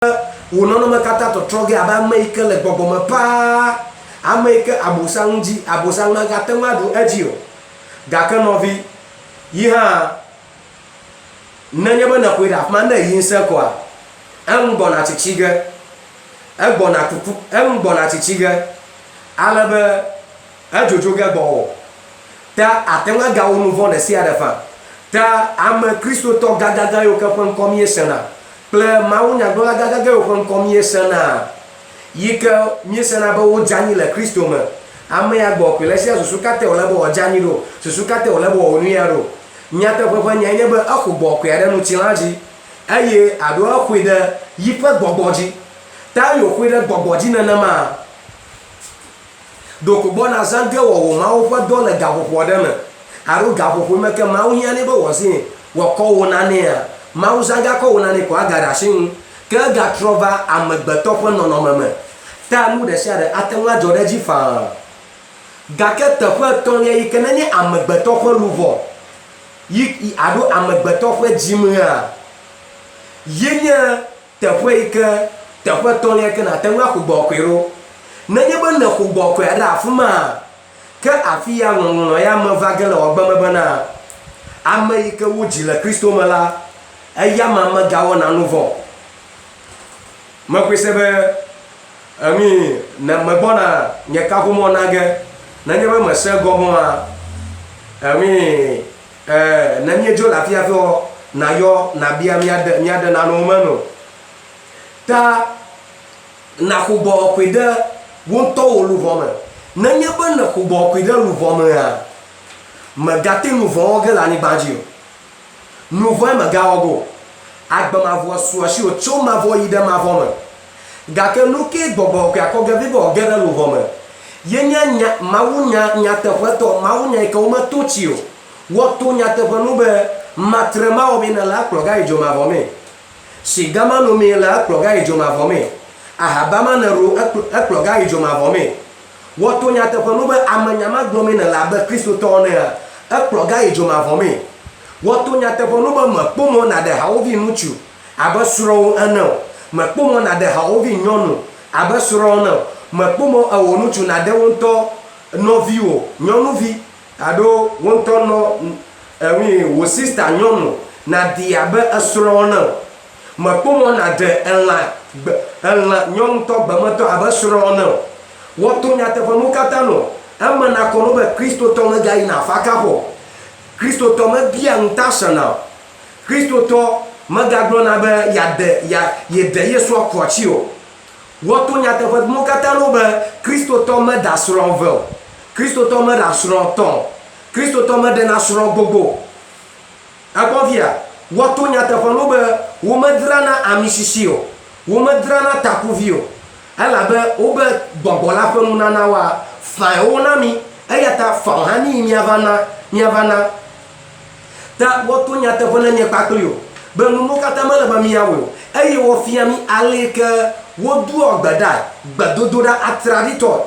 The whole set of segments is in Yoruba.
Unono makata to troge aba make le gbogbo pa ameke abosanji abosang na gatenwa do ejio gaka novi yiha nanya bana kweda manda yinsa kwa ambona chichiga agbona tutu ambona chichiga alabe ajojoga bo ta atenwa ga onu vo na si adafa ta am Kristo to gagaga yo kapon komie sana ple maunya dola gagaga yo kapon komie sana yika miesana ba o jani le Kristo me ame ya gbo pele sia susukate o lebo o jani do susukate o lebo o nuya do nyata papa nyanya ba akugbo kwa da no chilaji aye ado akwida yipa gbogboji ta yo kwida gbogboji na ma doko bona zange wo ma o fa do le gapopo de me aro gapopo me ke ma o hiane ba wo sin wo ko wo na ne ya ma o zanga ko wo na ne ko agara shin ke ga trova amegbeto po nono meme ta mu de sia de atenwa jode ji fa ga ke te po ton ye ikenani amegbeto po luvo yi ado amegbeto po jimra yenya te po ike te po ton ye ke na tenwa ku gbo kwero na nye ba na ku gbo kwa da afuma ke afia ngono ya mavagele ogbame bana ame ike wuji le Kristo mala eya mama gawo na nuvo makwesebe ami na mabona nyaka ko monage na nyebe mase gomo ami na nyejo la fia fo na yo na bia miade na no mano ta na ko bo kweda wonto oluvoma na nyebe na ko bo kweda luvoma ya magate nuvo ge la ni banjio nuvo magawo agbama vo suashi o choma vo ide ma vo me gake nuke gbogbo kwa ko gave bo gere lo vo me yenya nya mawunya nya te fweto mawunya ke o ma tochio wo to nya te fonu be matrema o bina la kloga ijo ma vo me sigama no me la kloga ijo ma vo me ahabama na ro kloga ijo ma vo me wo to nya te fonu be amanyama glome na la be Kristo to na kloga ijo ma vo me woto nyate bono ba makpomo na de haovi nuchu abasuro ana makpomo na de haovi nyonu abasuro na makpomo awonuchu na de wonto novio nyonu vi ado wonto no wo sister nyonu na dia ba asuro na makpomo na de enla nyonto bamato abasuro na woto nyate bono katano amma na kono ba Kristo to na gai na fakapo Kristo to me bia ntasana Kristo to magaglo na be ya yede yesu akwachi o woto nyate fo mo katano be Kristo to me dasronvel Kristo to me dasronton Kristo to me de nasron gogo akovia woto nyate fo no be wo madrana amishisio wo madrana takuvio ala be o be gbogbola fo nu na wa fa o na mi ayata fa hani miavana ta woto nyate fona nye paklio be numu kata mala ba miawo eye wo fiami aleke wo du ogbada gbadododa atradito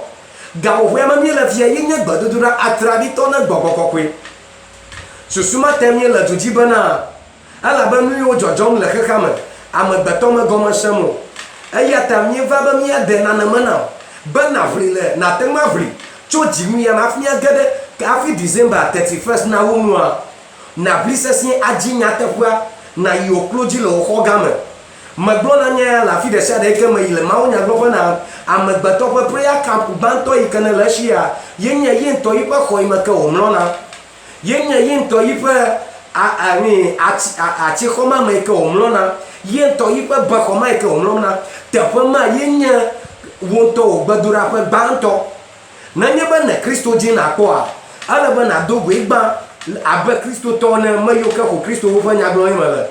ga wo hwe ma mi la fia yenye gbadododa atradito na gbogokokwe susuma temie la tuji bana ala ba nu yo jojom le khakama amagbato ma goma shamo eye ta mi va ba mi ade na na mana bana vrile na tema vri choji mi ya mafia gede ka fi December 31st na wonua na blisesi aji nyate kwa na yokloji lo hogame maglona nya la fi de sa de ke ma ile ma onya glo na amagbato kwa prayer camp banto ikana la shia yenya yento ipa khoi ma ke omlona yenya yento ipa ani ati khoma ma ke omlona yento ipa ba khoma ke omlona te pa ma yenya wonto gbadura pa banto na nya ba na Kristo ji na kwa ala ba na dogo igba abe Kristo to na mayo ka ko Kristo wo fanya glo imala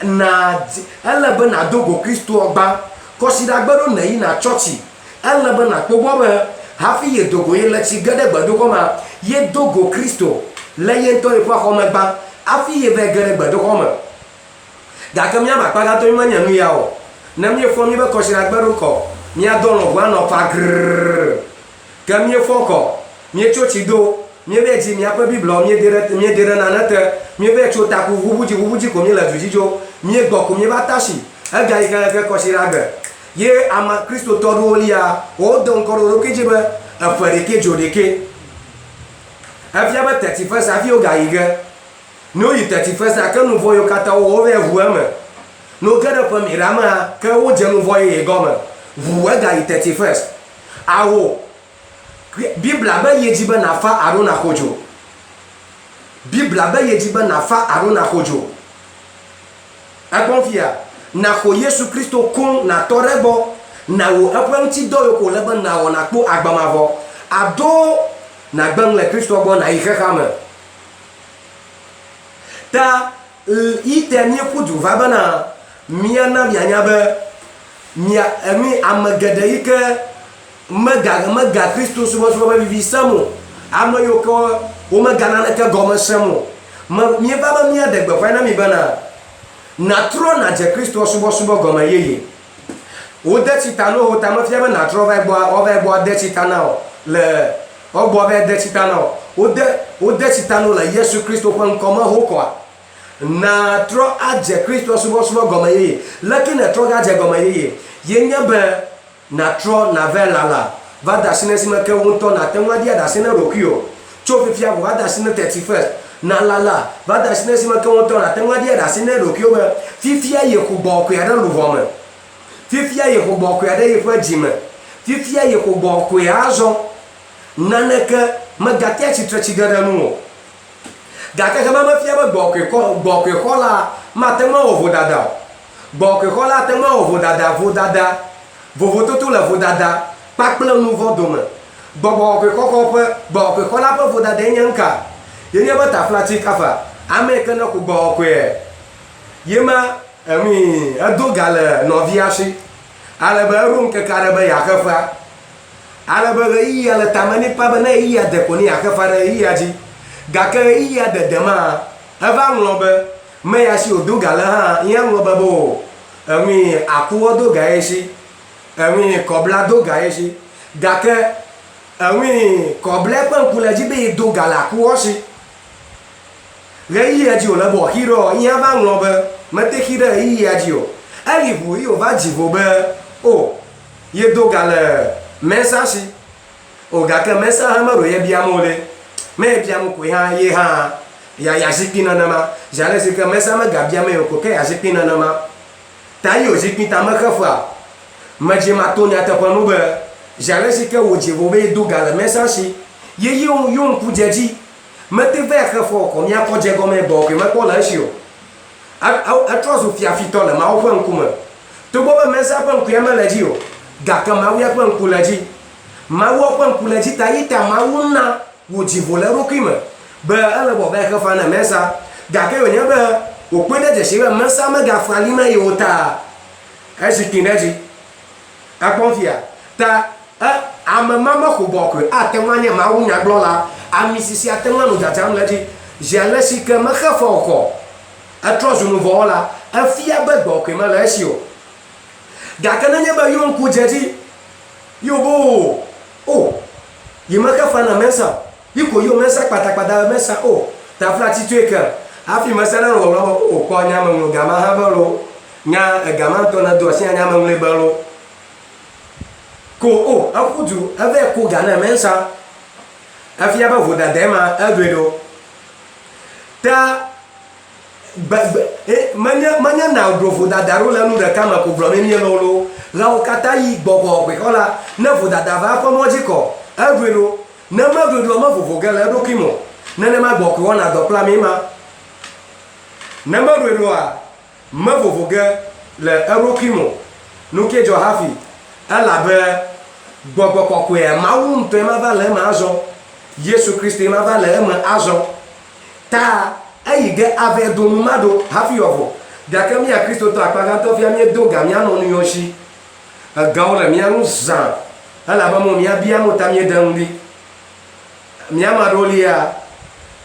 na ala ba na dogo Kristo ogba ko si da gbado na yi na churchi ala ba na gbogbo ba hafi ye dogo ye la ti gade gbado ko ma ye dogo Kristo la ye to e pa ko ma gba afi ye be gade gbado ko ma da kam ya ma pa ga to ma nya nu ya o na mi fo mi ba ko si da gbado ko mi adono gwa no pa grrr kam ye fo ko mi churchi do mi be ji mi apa biblo mi dire na nate mi be chota ku wubuji ko mi la jujijo mi gbo ko mi ba tashi aga ika kosiraga ye ama Kristo todo lia o don kororo kejibe afare ke jodeke afia ba 31 afio ga iga no yi 31 aka no voyo kata o ve vuama no gada pa mirama ka o je no voyo goma vuwa ga yi 31 awo Bibla ba yejiba na fa aruna hojo Bibla ba yejiba na fa aruna hojo akonfia na ko Yesu Kristo kun na torebo na wo apwanti do ko leba na wona po agbamavo ado na gbang le Kristo bo na ikakama ta iteni kudu vabana miana bianya ba mia ami amagadeike maga Kristo suba ba vivisamo amayo ko o magana na ka goma samo mi baba mi adegbe fa na mi bana na tro na je Kristo suba goma yeye o de titano o ta ma fia na tro va bo de titano le o bo va de titano o de titano la Yesu Kristo kwa nkoma hokwa na tro aje Kristo suba goma yeye lakini tro ga je goma yeye yenya be na tro na velala va dasine sima ke wonto na tenwa dia dasine rokio chofi fia va dasine 31 na lala va dasine sima ke wonto na tenwa dia dasine rokio be fifia ye ku bo ku ya da luvome fifia ye ku bo ku ya da ye fa jime fifia ye ku bo ku ya azo naneke magatia chitrechi gada nu gaka kama ma fia ba bo ku ko la ma tenwa ovo dada bo ku ko la tenwa ovo dada vovoto to la vodada pakple nouveau dome bobo ko kokope bo ko kola pa vodada nyanka yenya bata flati kafa ameke na ku bo ko yema ami adogale noviashi ala ba rum ke karaba yakafa ala ba iya la tamani pa bana iya de koni yakafa ra iya ji gaka iya de dema ava nglobe me yashi odogale ha yan nglobe bo ami akuo do gaeshi ami kobla do gaeshi gake ami koble pan kula jibe do gala kuoshi rei aji o la bo hiro iya va nglobe mate hira iya aji o ali bu yo va jivo be o ye do gala mensashi o gake mensa ha maro ye biamole me biamu ko ha ye ha ya zikina nama jale sika mensa ma gabia me ko ke ya zikina nama tayo zikita ma khafa majima to nya ta panu be jale sika wojivo be do gala mensashi ye yon kujeji mete ver que fo ko nya ko je go me bo ke ma ko la shio a trozo fia fitola ma o fan kuma to bo be mensa pan ku ya ma la jio gaka ma wi pan ku la ji ma wo pan ku la ji ta ita ma wona wojivo le ro kima be ala bo be ka fa na mensa gaka yo nya be o pe de je se mensa ma ga fa li ma yota a ji kinaji a confia ta a mama ko bo ko a te wanya ma wo nya glola ami sisi atenga no jatam laji jale sika ma khafa ko atrozo no vola afia bagbo ko ma la sio gakana nya ba yon ku jeji yo bo o yima khafa na mensa yiko yo mensa patakpada mensa o ta flati tueka afi masana no o ko nya ma no gama ha balo nya gama to na do sia nya ma le balo ko o afudu ave ko gana mensa afia ba voda dema agredo ta manya na do voda darola nu da kama ko blome mi lolo la o kata yi gbogbo pe kola na voda dava ko mojiko agredo na magredo ma vovo gala do kimo na na ma gboko wona do pla mi ma na magredo a ma vovo ga le erokimo no ke jo hafi ala be gbogbo ko e ma wun to ma va le ma zo Yesu Kristo ma va le ma azo ta ayige ave do mado hafi ovo gaka mi a Kristo to apaga to fia mi do ga mi anu ni yoshi gaola mi anu za ala ba mo mi abia mo ta mi danbi mi amarolia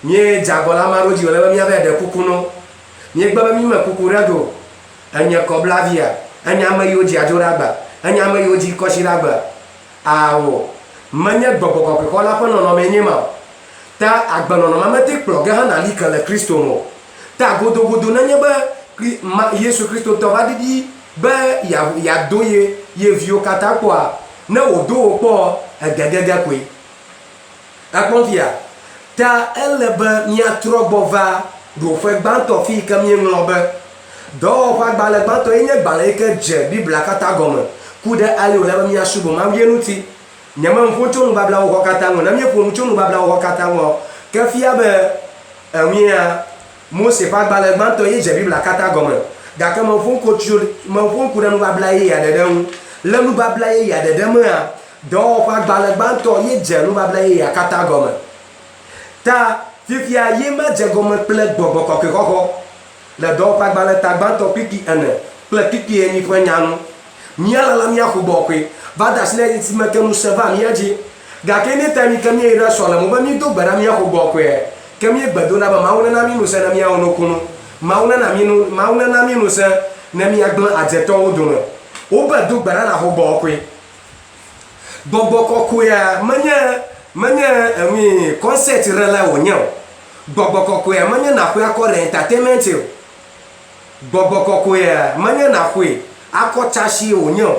mi jagola maroji wala mi ave de kukuno mi gba mi ma kukurado anya koblavia anya mayoji ajoraba anya mayoji koshiraba awo manya gbogbo ko la fa no menyima ta agbano no mamete plug ha na lika le Kristo mo ta godo na nyeba Yesu Kristo to va di be ya do ye vio kata kwa ne wo do po egegege kwe akpɔnfia ta elebe mia trɔgbɔ va ɖoƒe gbãtɔ fi ke mie ŋlɔ be dɔwɔƒe agbalẽ gbãtɔ ye nye gbalẽ yi ke dze biblia katã gɔme ku ɖe ali wòle be mia subu ma vie ŋuti nyeme ŋƒo tso nubablawo xɔ katã ŋu ne mieƒo nu tso nubablawo xɔ katã ŋu ke fia be emia Mose ƒe agbalẽ gbãtɔ ye dze biblia katã gɔme gake meƒo ŋku ɖe nubabla ye ya ɖeɖe ŋu le nubabla ye ya ɖeɖe mea dɔwɔƒe agbalẽ gbãtɔ ye dze nubabla ye ya katã gɔme ta fifia ye ma dze gɔme kple gbɔgbɔ kɔkɔe xɔxɔ le dɔwɔƒe agbalẽ ta gbãtɔ kpikpi ene kple kpikpi enyi ƒe nyanu mía lala mía xɔ koe va da asi le si me ke ŋusẽ va mía dzi gake ne ta mi ke mie yi ɖe sɔleme be mi do gbe ɖa mía xɔ koe ke mie gbe do ɖa be Mawu nena mi ŋusẽ ne míawɔ nukunu Mawu nena mi ŋusẽ ne míagblẽ adzetɔwo dome wobe do gbe ɖa na xɔ koe gbɔgbɔ kɔkɔea menye emi concert re la wonye o gbɔgbɔ kɔkɔea menye naxɔe akɔ le entertainment o gbɔgbɔ kɔkɔea menye naxɔe akɔ tsasi wonye o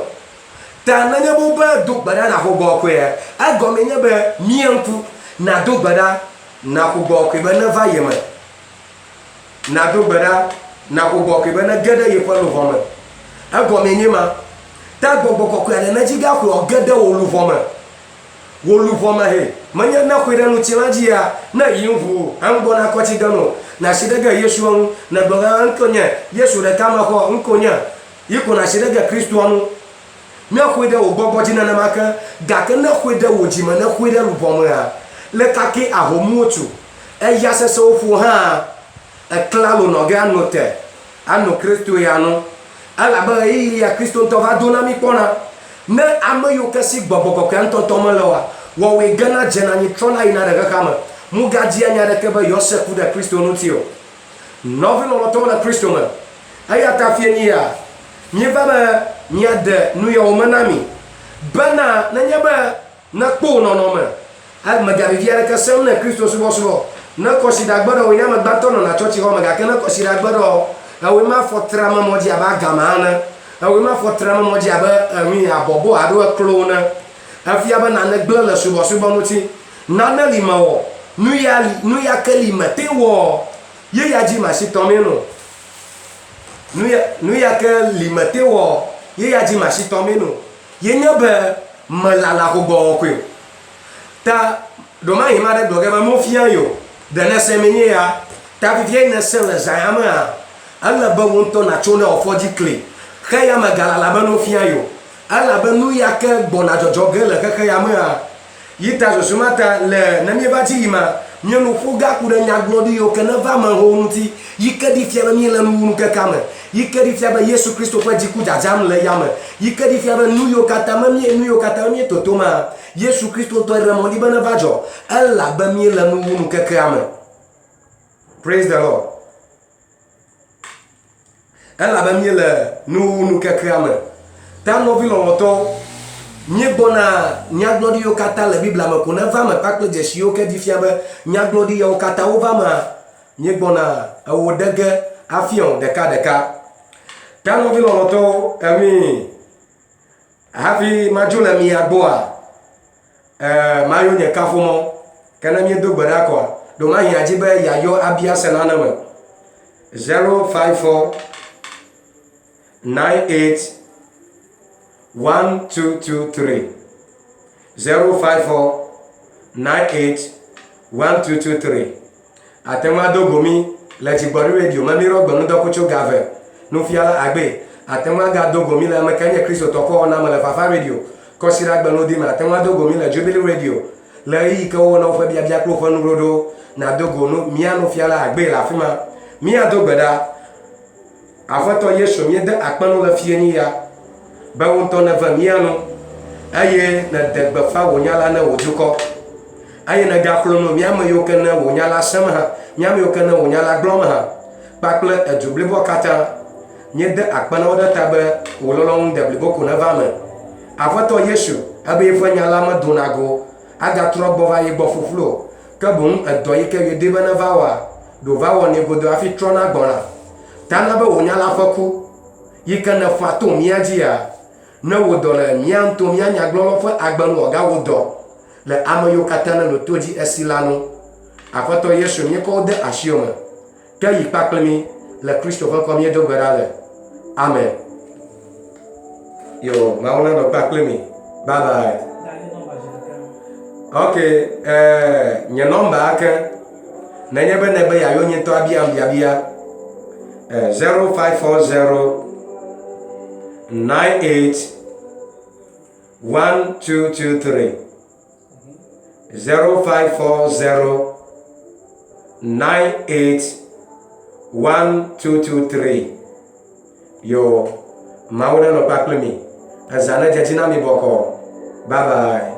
ta nenye be do gbe ɖa na xɔ kɔkɔea egɔme nye be mie ŋku na do gbe ɖa na xɔ kɔkɔe be ne va yeme na do gbe ɖa na xɔ kɔkɔe be ne ge ɖe yeƒe luʋɔ me egɔme nye ma ta gbɔgbɔ kɔkɔe aɖe ne dzi gaxɔe wòge ɖe wò luʋɔ me he menye ne xɔe ɖe ŋutilã dzia ne yi ŋu aŋgbɔna kɔtsi ge no na si ɖe ge Yesu ŋu ne gblɔ be ŋkonye Yesu ɖeka me xɔ ŋkonye yi ko na si ɖe ge Kristoa ŋu míaxɔe ɖe wò gbɔgbɔ dzi nenema ke gake ne xɔe ɖe wò dzime ne xɔe ɖe luʋɔ mea le kake ahomuwo tu eya sesewo ƒo hã eklã lo nɔ ge ano te ano Kristo ya nu elabe ɣeyiɣi ya Kristo ŋutɔ va do na mi kpɔna ne ame yiwo ke si gbɔgbɔ kɔkɔe ŋutɔtɔ me le oa wɔwoe gena dzena anyi trɔna yina ɖe xexea me mugadzi anya ɖeke be yewoase ku ɖe Kristo ŋuti o nɔvi lɔlɔtɔwo le Kristo me eya ta fie ni ya mieva be miaɖe nu yawo me na mi bena nenye be ne kpɔ nɔnɔme megavivi aɖeke sem ne Kristo subɔsubɔ ne kɔsi ɖe agbe ɖe wò nye amegbãtɔ nɔna tsɔtsi xɔ me gake ne kɔsi ɖe agbe ɖe ewoe ma fɔ tra me mɔdzi abe agama ene ewoe ma fɔ tra me mɔdzi abe emi abɔbɔ alo eklo ne efia be nane gblẽ le subɔsubɔ ŋuti nane li me wɔ nu ya ke li me te wɔ ye ya dzi masi tɔmee no nu ya ke li me te wɔ ye ya dzi masi tɔmee no ye nye be melala xogbɔ koe ta ɖomahi ma ɖe gblɔ ge be mofia yo ɖe ne se menye ya ta fifia ne se le zã ya mea ele be wo ŋutɔ natso ɖe wòfɔ dzi kli xe ya me galala be nofia yo elabe nu ya ke gbɔna dzɔdzɔ ge le xexe ya mea yi ta zozo ma ta le ne mieva dzi yi ma mie nu ƒo gaku ɖe nyagblɔɖi yiwo ke ne va amewo ŋuti yi ke ɖi fia be mi le nuwunu keka me yi ke ɖi fia be Yesu Kristo ƒe dziku dzadzam le yame yi ke ɖi fia be nu yiwo katã mie toto ma Yesu Kristo tɔ ɖe mɔɖi be ne va dzɔ elabe mi le nuwunu kekea me praise the Lord elabe mi le nuwunu kekea me ta nɔvi lɔlɔtɔ míegbɔna nyagblɔɖiwo katã le Biblia me ko ne va me kpakple dzesiwo ke ɖi fia be nyagblɔɖi yawo katã wo va mea míegbɔna ewo ɖe ge afiɔ ɖekaɖeka ta nɔvi lɔlɔtɔ emi hafi madzo le mia gbɔa mayo nye kaƒomɔ ke ne miedo gbe ɖa kɔa ɖomahi adzi be yayɔ abia se nane me 054 98 1223 054 98 1223 atema do gomi le Dzigbɔɖi radio me mi rɔgbe nudɔku tso gave nufiala agbe atema ga do gomi le me kenye Kristo tɔkɔ na me le Fafa radio kɔsira gbe nudi me atema do gomi le Jubilee radio le yi ke wo na woƒe biabia kple woƒe nuɖoɖo na do go nu mia nufiala agbe le afi ma mia do gbe ɖa Aƒetɔ Yesu mi de akpenu le fie ni ya be wo ŋutɔ neve mia nu eye ne de gbefa wò nya la ne wò dukɔ eye ne gaklo nu mia me yiwo ke ne wò nya la sem hã mia me yiwo ke ne wò nya la gblɔm hã kpakple edu blibo katã nye de akpenawo ɖe ta be wò lɔlɔ ŋu de blibo ko ne va me Aƒetɔ Yesu ebe yeƒe nya la me dona go agatrɔ gbɔ va yi gbɔ ƒuƒlu ke boŋ edɔ yi ke yede be ne va wɔa ɖo va wɔ nɛ godo hafi trɔna gbɔna ta na be wò nya la ƒe ku yi ke ne fa to mía dzia ne wò dɔ le mía ŋutɔ mía nyagblɔlɔ ƒe agbenɔ ga wò dɔ le ame yiwo katã ne le to dzi esi la nu aƒetɔ yesu míekɔ wo de asiwo me ke yi kpakple mi le kristo ƒe ŋkɔ míedo gbe ɖa le amen yo mawu nenɔ kpakple mi bye bye ok nye nɔmba ake nenye be ne be yayo nye ŋutɔ abiam biabia 0540 98 1223 0540 98 1223 yo mawu nenɔ kpakple mi ezã ne dzedzi na mi bɔkɔ bye bye